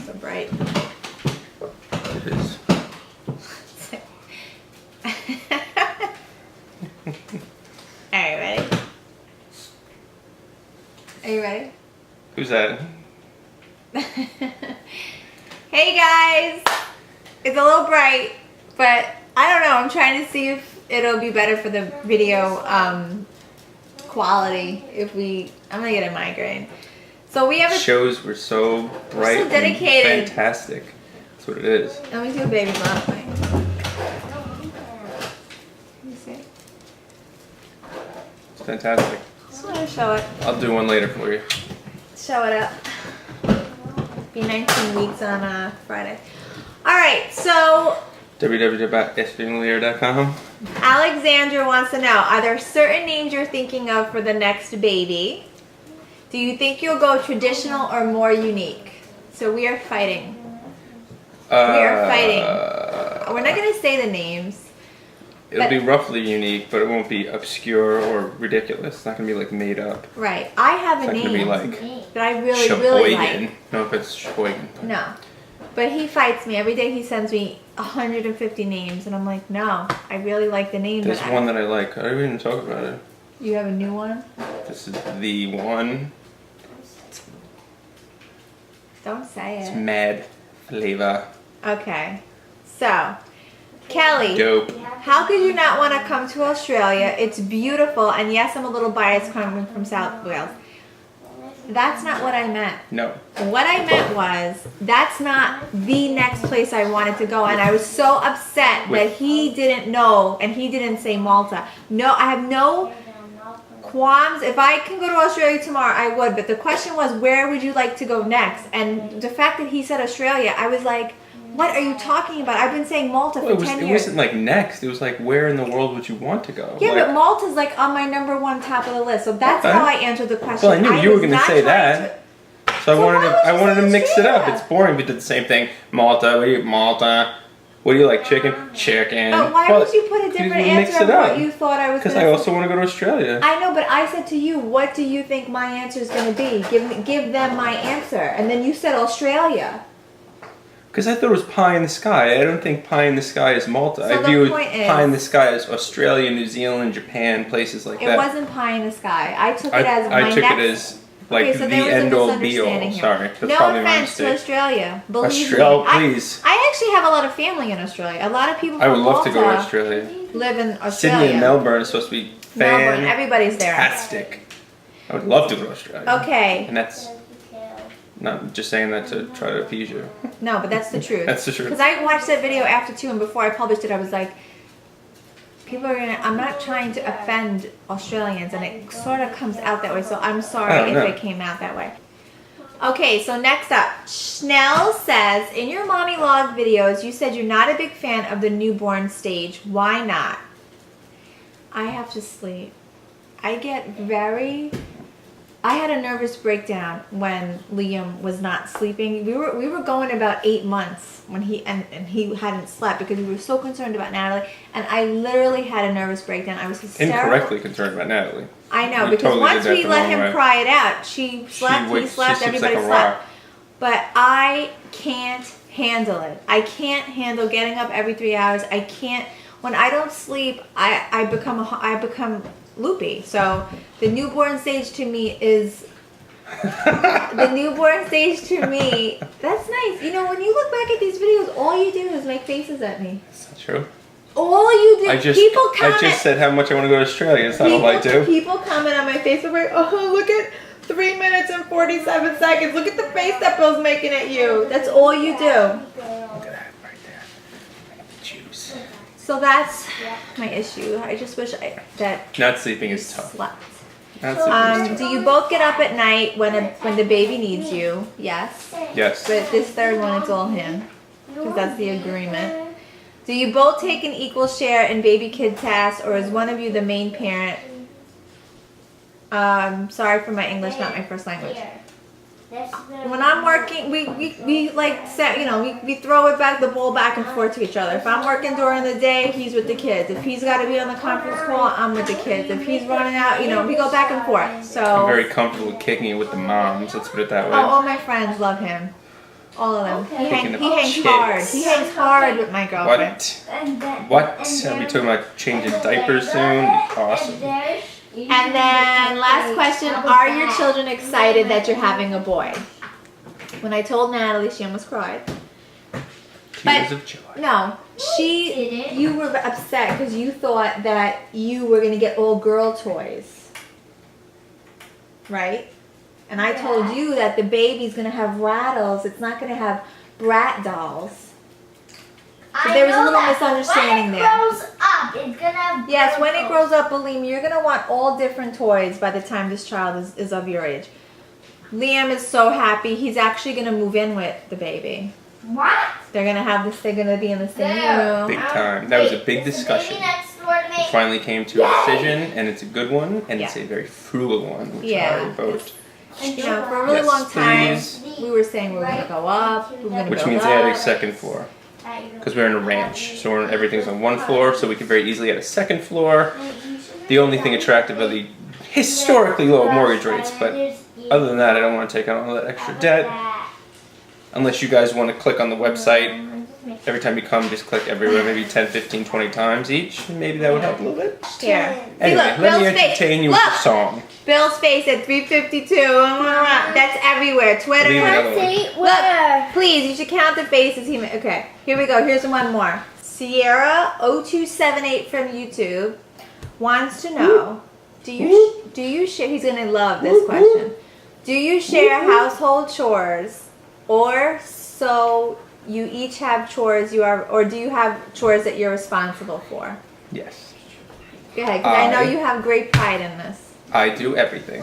So bright. It is. Alright, ready? Are you ready? Who's that? Hey guys! It's a little bright, but I don't know. I'm trying to see if it'll be better for the video quality I'm gonna get a migraine. So we have a Shows were so bright, so dedicated. and fantastic. That's what it is. Let me do a baby bump. Let me see. It's fantastic. Just want to show it. I'll do one later for you. Show it up. Be 19 weeks on Friday. All right, so www.sbingleader.com. Alexandra wants to know, are there certain names you're thinking of for the next baby? Do you think you'll go traditional or more unique? So we are fighting. We are fighting. We're not going to say the names. It'll be roughly unique, but it won't be obscure or ridiculous. It's not going to be like made up. Right. I have a It's not name going to be like that I really like. No, if it's Sheboygan. No. But he fights me. Every day he sends me 150 names, and I'm like, no, I really like the name. There's one that I like. I didn't even talk about it. You have a new one? This is the one. Don't say It's it. Mad Flavor. Okay. So, Kelly. Dope. How could you not want to come to Australia? It's beautiful, and yes, I'm a little biased coming from South Wales. That's not what I meant. No. What I meant was, that's not the next place I wanted to go, and I was so upset that he didn't know, and he didn't say Malta. No, I have no qualms. If I can go to Australia tomorrow, I would, but the question was, where would you like to go next? And the fact that he said Australia, I was like, what are you talking about? I've been saying Malta for 10 years. It wasn't like next. It was like, where in the world would you want to go? Yeah, like, but Malta's like on my #1 top of the list. So that's how I answered the question. Well, I knew you were going to say that. So I wanted to mix it up. Australia? It's boring. We did the same thing. Malta. What do you Malta? What do you like? Chicken? Chicken. But why would you put a different answer of what you thought I was going to say? Because I also want to go to Australia. I know, but I said to you, what do you think my answer is going to be? Give them my answer. And then you said Australia. Because I thought it was pie in the sky. I don't think pie in the sky is Malta. So I view pie in is, the sky as Australia, New Zealand, Japan, places like that. It wasn't pie in the sky. I took it as I took it as like the end all be all. Sorry, that's no probably my offense to mistake. Australia. Believe Australia, me. please. I actually have a lot of family in Australia. A lot of people from I would love to go to Malta Australia. live in Australia. Sydney and Melbourne is supposed to be Melbourne, everybody's there. fantastic. I would love to go to Australia. Okay. And that's not just saying that to try to appease you. No, but that's the truth. That's the truth. Because I watched that video after too, and before I published it, I was like, people are gonna. I'm not trying to offend Australians, and it sort of comes out that way. So I'm sorry if it came out that way. Okay, so next up, Schnell says, in your mommy log videos, you said you're not a big fan of the newborn stage. Why not? I have to sleep. I had a nervous breakdown when Liam was not sleeping. We were going about 8 months when he hadn't slept because we were so concerned about Natalie, and I literally had a nervous breakdown. I was hysterical. Incorrectly concerned about Natalie. I know, You because totally once did that we the let wrong him way. cry it out, she slept, he slept, she sleeps everybody like a slept. rock. But I can't handle it. I can't handle getting up every 3 hours. I can't. When I don't sleep, I become loopy. So the newborn stage to me is the newborn stage to me. That's nice. You know, when you look back at these videos, all you do is make faces at me. That's not true. All you do. People comment. I just said how much I want to go to Australia. That's not all I do. People comment on my Facebook, like, oh, look at 3 minutes and 47 seconds. Look at the face that Bill's making at you. That's all you do. Look at that right there. Look at the juice. So that's my issue. I just wish that Not sleeping is tough. slept. Not sleeping is tough. Do you both get up at night when the baby needs you? Yes. Yes. But this third one, it's all him. Because that's the agreement. Do you both take an equal share in baby kid tasks, or is one of you the main parent? Sorry for my English, not my first language. When I'm working, we like set, you know, we throw it back, the ball back and forth to each other. If I'm working during the day, he's with the kids. If he's got to be on the conference call, I'm with the kids. If he's running out, you know, we go back and forth. So I'm very comfortable kicking it with the moms. Let's put it that way. oh, all my friends love him. All of them. Okay. He Picking hangs up hard. kids. He hangs hard with my girlfriend. What? And then, What? and Are we then- talking about changing and diapers soon? there's- Awesome. and there's- And then last question, are your children excited that you're having a boy? When I told Natalie, she almost cried. Tears of joy. No, you were upset because you thought that you were going to get all girl toys. Right? And I told you that the baby's going to have rattles. It's not going to have brat dolls. So there was a little misunderstanding there. When it grows up, it's gonna have Yes, when it girl grows up, believe me, you're going to want all different toys by the time this child is of your age. Liam is so happy. He's actually going to move in with the baby. toys. What? They're going to have this, they're going to be in the same room. Big time. That was a big Is the discussion. baby next door to me? We finally came to a decision, and it's a good one, and it's Yeah. a very frugal one, which Yeah, I vote. And You know, for a really Yes, long time, please. we were saying we were going to go up, we were going to Which build means up. add a second floor. Because we're in a ranch, so everything's on one floor, so we can very easily add a second floor. The only thing attractive are the historically low mortgage rates, but other than that, I don't want to take on all that extra debt. Unless you guys want to click on the website. Every time you come, just click everywhere, maybe 10, 15, 20 times each. Maybe that would help a little bit. Here. See, Anyway, look, let me Bill's face. entertain you with Look, a song. Bill's face at 352. That's everywhere. Twitter. Leave another one. See, Look, where? please, you should count the faces he made. Okay, here we go. Here's one more. Sierra0278 from YouTube wants to know, do you share, he's going to love this question. Do you share household chores, or so you each have chores you are, or do you have chores that you're responsible for? Yes. Go ahead, because I know I- you have great pride in this. I do everything.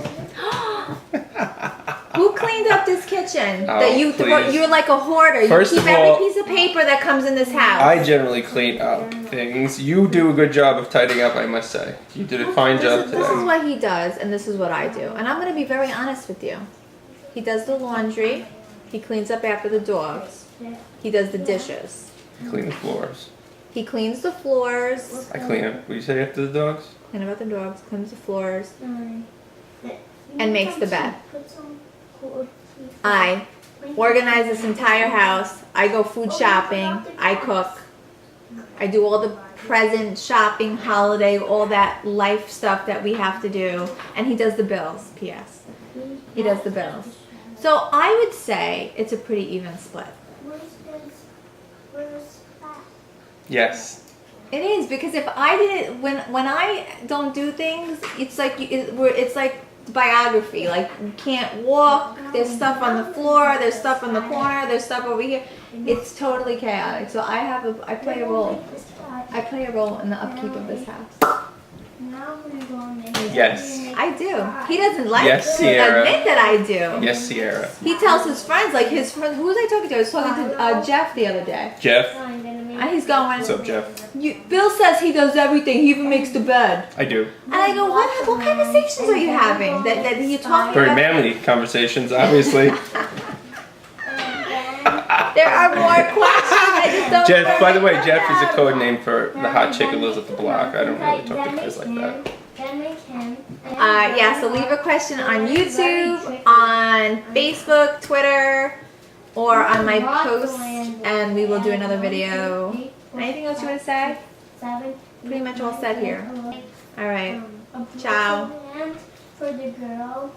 Who cleaned up this kitchen? Oh, That you please. you're like a hoarder. First you keep of all, every piece of paper that comes in this house. I generally clean up things. You do a good job of tidying up, I must say. You did a fine job This is today. what he does, and this is what I do. And I'm going to be very honest with you. He does the laundry. He cleans up after the dogs. He does the dishes. Clean the floors. He cleans the floors. I clean up. What do you say after the dogs? Clean about the dogs. Cleans the floors. And makes the bed. I organize this entire house. I go food shopping. I cook. I do all the present shopping, holiday, all that life stuff that we have to do. And he does the bills, P.S. He does the bills. So I would say it's a pretty even split. Yes. It is, because if I didn't, when I don't do things, it's like it's like biography. Like, you can't walk. There's stuff on the floor. There's stuff in the corner. There's stuff over here. It's totally chaotic. So I play a role. I play a role in the upkeep of this house. Yes. I do. He doesn't like Yes, to Sierra. admit that I do. Yes, Sierra. He tells his friends, like his friends. Who was I talking to? I was talking to Jeff the other day, Jeff. and he's going. What's up, Jeff? Bill says he does everything. He even makes the bed. I do. And I go, what conversations are you having? That you're talking Very about? manly conversations, obviously. There are more questions. I just don't Jeff, by the way, remember Jeff is a them. code name for the hot chick who lives at the block. I don't really talk to guys like that. Yeah, so leave a question on YouTube, on Facebook, Twitter, or on my post, and we will do another video. Anything else you want to say? Pretty much all said here. All right. Ciao. For the girl.